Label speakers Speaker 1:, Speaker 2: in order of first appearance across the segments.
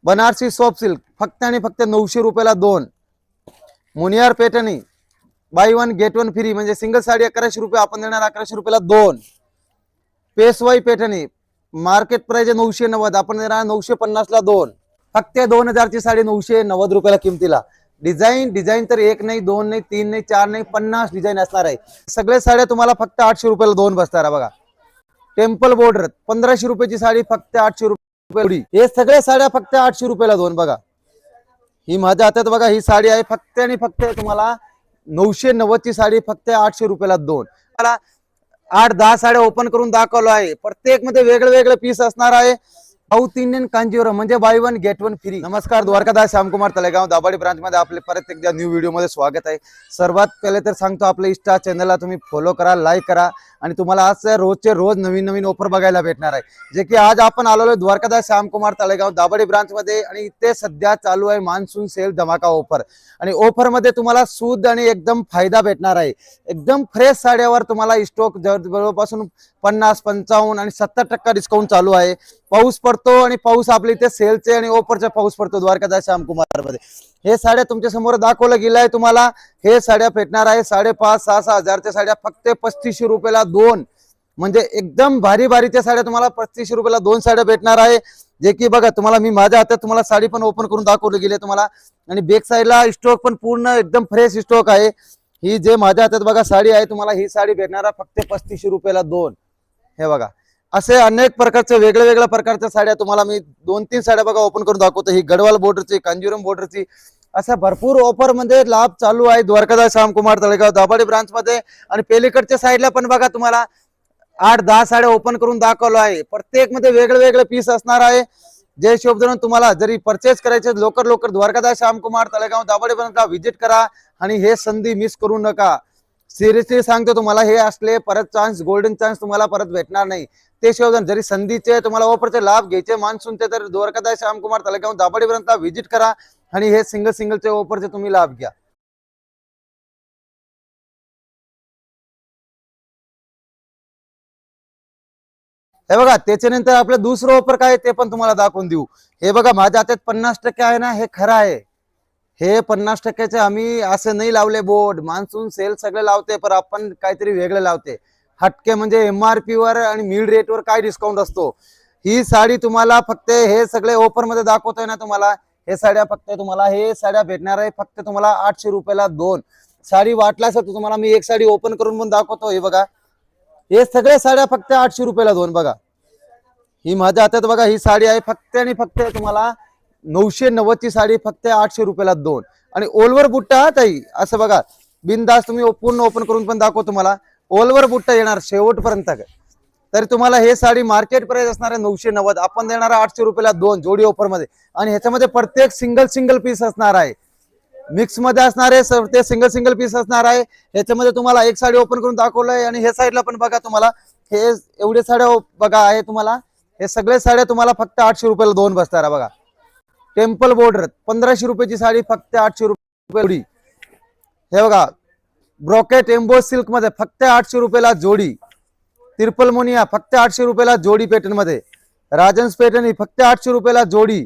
Speaker 1: Banarasi soft silk फक्त आणि फक्त 900 रुपयाला 2. मुनियार पैठणी बाय 1 गेट 1 फ्री म्हणजे सिंगल साडी 1100 रुपये, आपण देणार 1100 रुपयाला 2. पेशवाई पैठणी मार्केट प्राइस आहे 990, आपण देणार 950 ला 2. फक्त 2000 ची साडी 990 रुपयाला किमतीला. डिझाईन तर एक नाही, दोन नाही, तीन नाही, चार नाही, 50 डिझाईन असणार आहे. सगळे साड्या तुम्हाला फक्त 800 रुपयाला 2 बसणार बघा. टेम्पल बॉर्डर 1500 रुपयाची साडी फक्त 800 रुपये. हे सगळे साड्या फक्त 800 रुपयाला 2 बघा. ही माझ्या हातात बघा, ही साडी आहे फक्त आणि फक्त तुम्हाला 990 ची साडी फक्त 800 रुपयाला 2. मला 8-10 साड्या ओपन करून दाखवलो आहे. प्रत्येक मध्ये वेगळे वेगळे पीस असणार आहे. साऊथ इंडियन कांजीवरम म्हणजे बाय 1 गेट 1 फ्री. नमस्कार, द्वारकादास श्यामकुमार तळेगाव दाभाडे ब्रांच मध्ये आपले परत एकदा न्यू व्हिडिओ मध्ये स्वागत आहे. सर्वात पहिले तर सांगतो, आपल्या इंस्टा चॅनलला तुम्ही फॉलो करा, लाईक करा आणि तुम्हाला आज रोजचे रोज नवीन नवीन ऑफर बघायला भेटणार आहे. जे की आज आपण आलेलो द्वारकादास श्यामकुमार तळेगाव दाभाडे ब्रांच मध्ये आणि इथे सध्या चालू आहे मान्सून सेल धमाका ऑफर. आणि ऑफर मध्ये तुम्हाला सूद आणि एकदम फायदा भेटणार आहे. एकदम फ्रेश साड्यावर तुम्हाला स्टॉक जवळपासून 50, 55 आणि 70% डिस्काउंट चालू आहे. पाऊस पडतो आणि पाऊस आपल्या इथे सेलचे आणि ऑफरचा पाऊस पडतो द्वारकादास श्यामकुमार मध्ये. हे साड्या तुमच्या समोर दाखवलं गेलं आहे. तुम्हाला हे साड्या भेटणार आहे 5,500-6,6 हजारच्या साड्या फक्त 3500 रुपयाला 2. म्हणजे एकदम भारी भारीच्या साड्या तुम्हाला 3500 रुपयाला 2 साड्या भेटणार आहे. जे की बघा, तुम्हाला मी माझ्या हातात तुम्हाला साडी पण ओपन करून दाखवली गेली तुम्हाला. आणि बॅक साईडला स्टॉक पण पूर्ण एकदम फ्रेश स्टॉक आहे. ही जे माझ्या हातात बघा साडी आहे, तुम्हाला ही साडी भेटणार आहे फक्त 3500 रुपयाला 2. हे बघा, असे अनेक प्रकारचे वेगळ्या वेगळ्या प्रकारच्या साड्या तुम्हाला मी 2-3 साड्या बघा ओपन करून दाखवतो. ही गडवाल बॉर्डरची, कांजीवरम बॉर्डरची, अशा भरपूर ऑफर मध्ये लाभ चालू आहे द्वारकादास श्यामकुमार तळेगाव दाभाडे ब्रांच मध्ये. आणि पलीकडच्या साईडला पण बघा, तुम्हाला 8-10 साड्या ओपन करून दाखवलो आहे. प्रत्येक मध्ये वेगळे वेगळे पीस असणार आहे. जे शोभजन तुम्हाला जरी परचेस करायचे लवकर द्वारकादास श्यामकुमार तळेगाव दाभाडे ब्रांचला व्हिजिट करा आणि हे संधी मिस करू नका. सिरियसली सांगतो तुम्हाला, हे असले परत चान्स, गोल्डन चान्स तुम्हाला परत भेटणार नाही. ते शोधन जरी संधीचे तुम्हाला ऑफरचे लाभ घ्यायचे मान्सूनचे, तर द्वारकादास श्यामकुमार तळेगाव दाभाडे ब्रांचला व्हिजिट करा आणि हे सिंगलचे ऑफरचे तुम्ही लाभ घ्या. हे बघा, त्याच्यानंतर आपलं दुसरं ऑफर काय ते पण तुम्हाला दाखवून देऊ. हे बघा, माझ्या हातात 50% आहे ना, हे खरं आहे. हे 50%चे आम्ही असं नाही लावले बोर्ड. मान्सून सेल सगळे लावते, पण आपण काहीतरी वेगळे लावते. हटके म्हणजे MRP वर आणि मिड रेट वर काय डिस्काउंट असतो. ही साडी तुम्हाला फक्त हे सगळे ऑफर मध्ये दाखवतोय ना तुम्हाला. हे साड्या फक्त तुम्हाला हे साड्या भेटणार आहे फक्त तुम्हाला 800 रुपयाला 2 साडी. वाटल्यास तुम्हाला मी एक साडी ओपन करून पण दाखवतो. हे बघा, हे सगळे साड्या फक्त 800 रुपयाला 2 बघा. ही माझ्या हातात बघा, ही साडी आहे फक्त आणि फक्त तुम्हाला 990 ची साडी फक्त 800 रुपयाला 2. आणि ओलवर बुट्टा ताई, असं बघा बिनदास तुम्ही पूर्ण ओपन करून पण दाखवतो तुम्हाला. ओलवर बुट्टा येणार शेवटपर्यंत. तरी तुम्हाला हे साडी मार्केट प्राइस असणार आहे 990, आपण देणार 800 रुपयाला 2 जोडी ऑफर मध्ये. आणि ह्याच्यामध्ये प्रत्येक सिंगल पीस असणार आहे. मिक्स मध्ये असणार आहे, ते सिंगल पीस असणार आहे. ह्याच्यामध्ये तुम्हाला एक साडी ओपन करून दाखवलंय. आणि हे साईडला पण बघा, तुम्हाला हे एवढे साड्या बघा आहे. तुम्हाला हे सगळे साड्या तुम्हाला फक्त 800 रुपयाला 2 बसणार बघा. टेम्पल बॉर्डर 1500 रुपयाची साडी फक्त 800 रुपये जोडी. हे बघा, ब्रॉकेट एम्बोस सिल्क मध्ये फक्त 800 रुपयाला जोडी. तिरपल मोनिया फक्त 800 रुपयाला जोडी पॅटर्न मध्ये. राजन्स पैठणी फक्त 800 रुपयाला जोडी.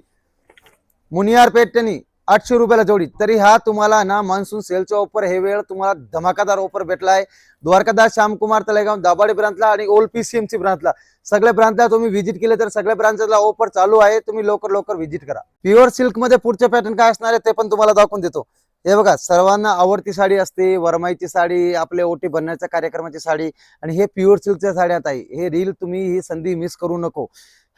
Speaker 1: मुनियार पैठणी 800 रुपयाला जोडी. तरी हा तुम्हाला ना मान्सून सेलचा ऑफर हे वेळ तुम्हाला धमाकादार ऑफर भेटलाय द्वारकादास श्यामकुमार तळेगाव दाभाडे ब्रांचला आणि ओल्ड PCMC ब्रांचला. सगळ्या ब्रांचला तुम्ही व्हिजिट केले तर सगळ्या ब्रांचला ऑफर चालू आहे. तुम्ही लवकर व्हिजिट करा. प्युअर सिल्क मध्ये पुढचे पॅटर्न काय असणार आहे ते पण तुम्हाला दाखवून देतो. हे बघा, सर्वांना आवडती साडी असते वरमाईची साडी, आपले ओटी भरण्याच्या कार्यक्रमाची साडी. आणि हे प्युअर सिल्कच्या साड्यात आहे. हे रील तुम्ही ही संधी मिस करू नको.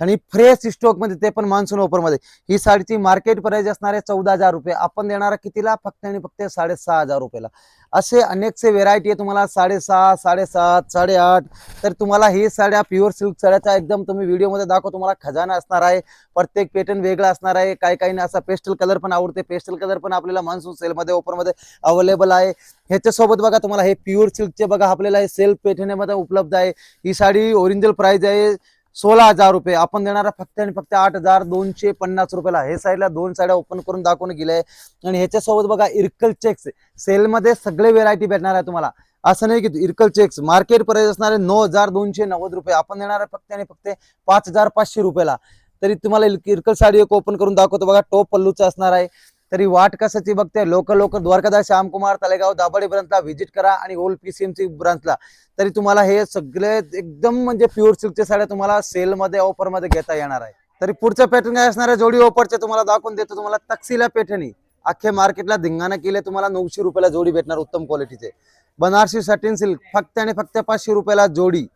Speaker 1: आणि फ्रेश स्टॉक मध्ये, ते पण मान्सून ऑफर मध्ये. ही साडीची मार्केट प्राइस असणार आहे 14,000 रुपये, आपण देणार कितीला फक्त आणि फक्त 6,500 रुपयाला. असे अनेकसे व्हेरायटी आहे तुम्हाला 6,500, 7,500, 8,500. तर तुम्हाला ही साड्या प्युअर सिल्क साड्याचा एकदम तुम्ही व्हिडिओ मध्ये दाखव, तुम्हाला खजाना असणार आहे. प्रत्येक पॅटर्न वेगळा असणार आहे. काही असा पेस्टल कलर पण आवडते. पेस्टल कलर पण आपल्याला मान्सून सेल मध्ये ऑफर मध्ये अवेलेबल आहे. ह्याच्यासोबत बघा, तुम्हाला हे प्युअर सिल्कचे बघा आपल्याला हे सेल्फ पॅटर्नमध्ये उपलब्ध आहे. ही साडी ओरिजिनल प्राइस आहे 16,000 रुपये, आपण देणार फक्त आणि फक्त 8,250 रुपयाला. हे साईडला 2 साड्या ओपन करून दाखवून गेले. आणि ह्याच्यासोबत बघा इरकल चेक्स सेल मध्ये सगळे व्हेरायटी भेटणार आहे तुम्हाला. असं नाही की इरकल चेक्स मार्केट प्राइस असणार आहे 9,290 रुपये, आपण देणार फक्त आणि फक्त 5,500 रुपयाला. तरी तुम्हाला इरकल साडी एक ओपन करून दाखवतो बघा. टॉप पल्लूचा असणार आहे. तरी वाट कशाची बघते, लोक द्वारकादास श्यामकुमार तळेगाव दाभाडे ब्रांचला व्हिजिट करा आणि ओल्ड पीसीएमसी ब्रांचला. तरी तुम्हाला हे सगळे एकदम म्हणजे प्युअर सिल्कच्या साड्या तुम्हाला सेल मध्ये ऑफर मध्ये घेता येणार आहे. तरी पुढचं पॅटर्न काय असणार आहे, जोडी ऑफरचे तुम्हाला दाखवून देतो. तुम्हाला तक्सीला पैठणी अख्खे मार्केटला धिंगाणा केले, तुम्हाला 900 रुपयाला जोडी भेटणार उत्तम क्वालिटीचे. बनारसी सॅटिन सिल्क फक्त आणि फक्त 500 रुपयाला जोडी.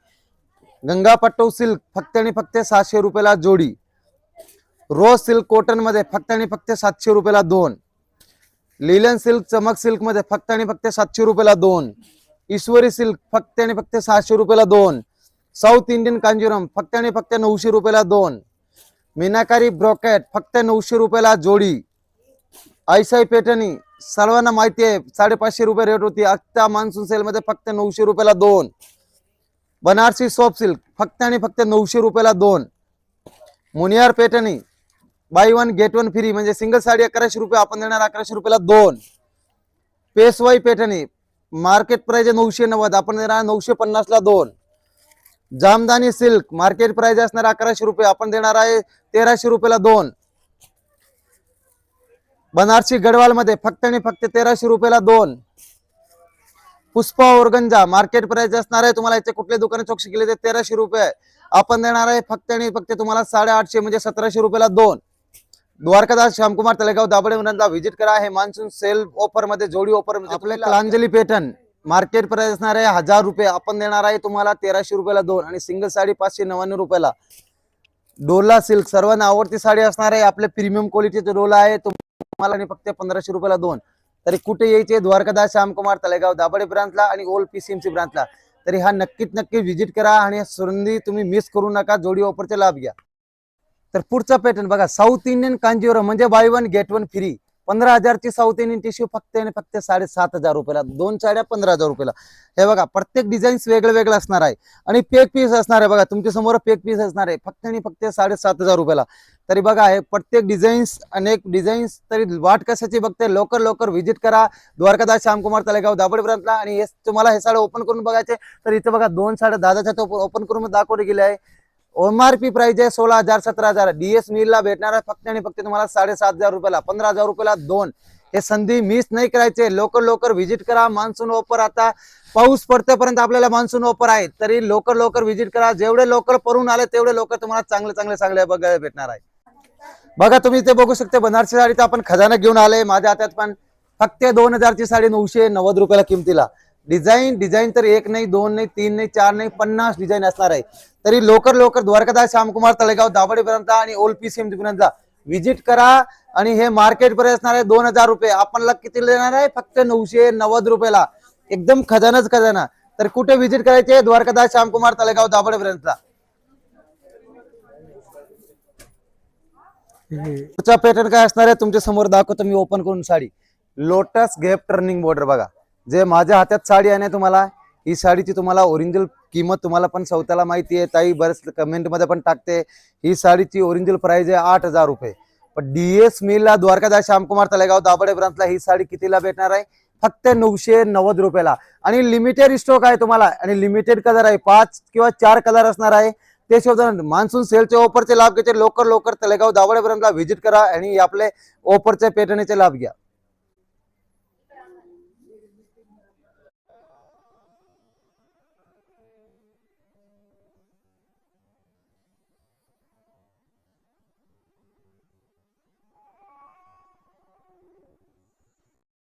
Speaker 1: गंगा पट्टू सिल्क फक्त आणि फक्त 700 रुपयाला जोडी. रोज सिल्क कॉटन मध्ये फक्त आणि फक्त 700 रुपयाला 2. लिलन सिल्क चमक सिल्क मध्ये फक्त आणि फक्त 700 रुपयाला 2. ईश्वरी सिल्क फक्त आणि फक्त 600 रुपयाला 2. साऊथ इंडियन कांजीवरम फक्त आणि फक्त 900 रुपयाला 2. मीनाकारी ब्रॉकेट फक्त 900 रुपयाला जोडी. आयसाई पैठणी सर्वांना माहिती आहे 550 रुपये रेट होती, आता मान्सून सेल मध्ये फक्त 900 रुपयाला 2. बनारसी सॉफ्ट सिल्क फक्त आणि फक्त 900 रुपयाला 2. मुनियार पैठणी बाय 1 गेट 1 फ्री, म्हणजे सिंगल साडी 1100 रुपये, आपण देणार 1100 रुपयाला 2. पेशवाई पैठणी मार्केट प्राइस आहे 990, आपण देणार 950 ला 2. जामदानी सिल्क मार्केट प्राइस असणार 1100 रुपये, आपण देणार आहे 1300 रुपयाला 2. बनारसी गडवाल मध्ये फक्त आणि फक्त 1300 रुपयाला 2. पुष्पा ऑर्गंजा मार्केट प्राइस असणार आहे तुम्हाला याचे कुठले दुकाने चौकशी केली ते 1300 रुपये, आपण देणार आहे फक्त आणि फक्त तुम्हाला 850 म्हणजे 1700 रुपयाला 2. द्वारकादास श्यामकुमार तळेगाव दाभाडे ब्रांचला व्हिजिट करा. हे मान्सून सेल ऑफर मध्ये जोडी ऑफर मध्ये आपले कलांजली पॅटर्न मार्केट प्राइस असणार आहे 1000 रुपये, आपण देणार आहे तुम्हाला 1300 रुपयाला 2 आणि सिंगल साडी 599 रुपयाला. डोला सिल्क सर्वांना आवडती साडी असणार आहे, आपले प्रीमियम क्वालिटीचे डोला आहे तुम्हाला आणि फक्त 1500 रुपयाला 2. तरी कुठे यायचे, द्वारकादास श्यामकुमार तळेगाव दाभाडे ब्रांचला आणि ओल्ड पीसीएमसी ब्रांचला. तरी हा नक्की व्हिजिट करा आणि संधी तुम्ही मिस करू नका, जोडी ऑफरचे लाभ घ्या. तर पुढचा पॅटर्न बघा, साऊथ इंडियन कांजीवरम म्हणजे बाय 1 गेट 1 फ्री. 15,000 ची साऊथ इंडियन टिश्यू फक्त आणि फक्त 7,500 रुपयाला, 2 साड्या 15,000 रुपयाला. हे बघा प्रत्येक डिझाईन वेगळं असणार आहे आणि पेक पीस असणार आहे. बघा तुमच्या समोर पेक पीस असणार आहे फक्त आणि फक्त 7,500 रुपयाला. तरी बघा हे प्रत्येक डिझाईन्स अनेक डिझाईन्स, तरी वाट कशाची बघते, लवकर व्हिजिट करा द्वारकादास श्यामकुमार तळेगाव दाभाडे ब्रांचला. आणि तुम्हाला हे साडे ओपन करून बघायचे तर इथे बघा 2 साड्या दादाच्या ओपन करून दाखवले गेले आहे. एमआरपी प्राइस आहे 16,000 17,000, डीएस मिल ला भेटणार आहे फक्त आणि फक्त तुम्हाला 7,500 रुपयाला, 15,000 रुपयाला 2. हे संधी मिस नाही करायचे, लवकर व्हिजिट करा. मान्सून ऑफर आता पाऊस पडतेपर्यंत आपल्याला मान्सून ऑफर आहे, तरी लवकर व्हिजिट करा. जेवढे लवकर पडून आले तेवढे लवकर तुम्हाला चांगले बघायला भेटणार आहे. बघा तुम्ही इथे बघू शकता बनारसी साडी तर आपण खजाना घेऊन आले, माझ्या हातात पण फक्त 2000 ची साडी 990 रुपयाला किमतीला. डिझाईन तर 1 नाही 2 नाही 3 नाही 4 नाही 50 डिझाईन असणार आहे. तरी लवकर द्वारकादास श्यामकुमार तळेगाव दाभाडे ब्रांचला आणि ओल्ड पीसीएमसी ब्रांचला व्हिजिट करा. आणि हे मार्केट प्राइस असणार आहे 2000 रुपये, आपण किती देणार आहे फक्त 990 रुपयाला, एकदम खजाना. तर कुठे व्हिजिट करायचे, द्वारकादास श्यामकुमार तळेगाव दाभाडे ब्रांचला. पुढचा पॅटर्न काय असणार आहे तुमच्या समोर दाखवतो मी ओपन करून. Sari lotus gap turning border बघा, जे माझ्या हातात साडी आहे ना तुम्हाला, ही साडीची तुम्हाला ओरिजिनल किंमत तुम्हाला पण स्वतःला माहिती आहे, ताई बरेच कमेंट मध्ये पण टाकते. ही साडीची ओरिजिनल प्राइस आहे 8,000 रुपये, पण डीएस मिल ला द्वारकादास श्यामकुमार तळेगाव दाभाडे ब्रांचला ही साडी कितीला भेटणार आहे फक्त 990 रुपयाला. आणि लिमिटेड स्टॉक आहे तुम्हाला, आणि लिमिटेड कलर आहे, 5 किंवा 4 कलर असणार आहे. ते शोधून मान्सून सेलचे ऑफरचे लाभ घ्यायचे, लवकर तळेगाव दाभाडे ब्रांचला व्हिजिट करा आणि आपले ऑफरचे पॅटर्नचे लाभ घ्या.